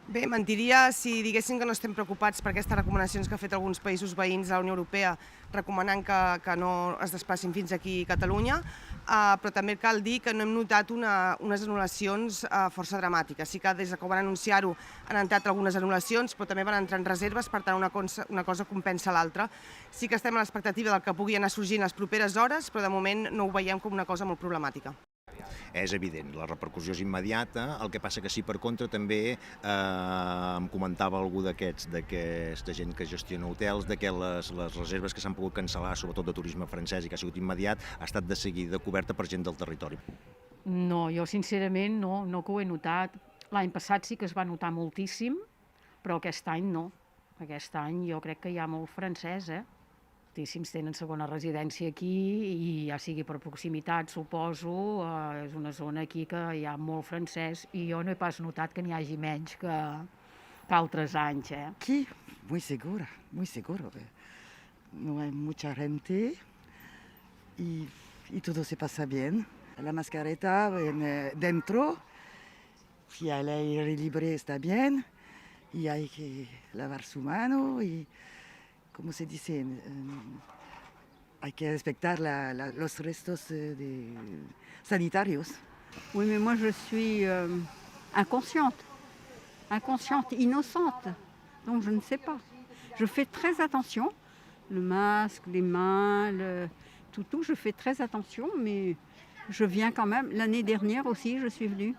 Bé, mentiria si diguéssim que no estem preocupats per aquestes recomanacions que ha fet alguns països veïns de la Unió Europea recomanant que no es desplacin fins aquí a Catalunya, però també cal dir que no hem notat unes anul·lacions força dramàtiques. Sí que des que ho van anunciar-ho han entrat algunes anul·lacions, però també van entrar en reserves, per tant una cosa compensa l'altra. Sí que estem a l'expectativa del que pugui anar sorgint les properes hores, però de moment no ho veiem com una cosa molt problemàtica. És evident, la repercussió és immediata, el que passa que sí, per contra, també em comentava algú d'aquesta gent que gestiona hotels, de que les reserves que s'han pogut cancel·lar, sobretot de turisme francès i que ha sigut immediat, ha estat de seguida coberta per gent del territori. No, jo sincerament no que ho he notat. L'any passat sí que es va notar moltíssim, però aquest any no. Aquest any jo crec que hi ha molt francès, moltíssims tenen segona residència aquí i ja sigui per proximitat, suposo, és una zona aquí que hi ha molt francès i jo no he pas notat que n'hi hagi menys que altres anys. Aquí, muy seguro. No hay mucha gente y todo se pasa bien. La mascareta dentro, y al aire libre está bien, y hay que lavar su mano y, como se dice, hay que respetar los restos sanitarios. Oui, mais moi je suis inconsciente, innocente. Donc je ne sais pas. Je fais très attention. Le masque, les mains, tout, je fais très attention, mais je viens quand même. L'année dernière aussi, je suis venue.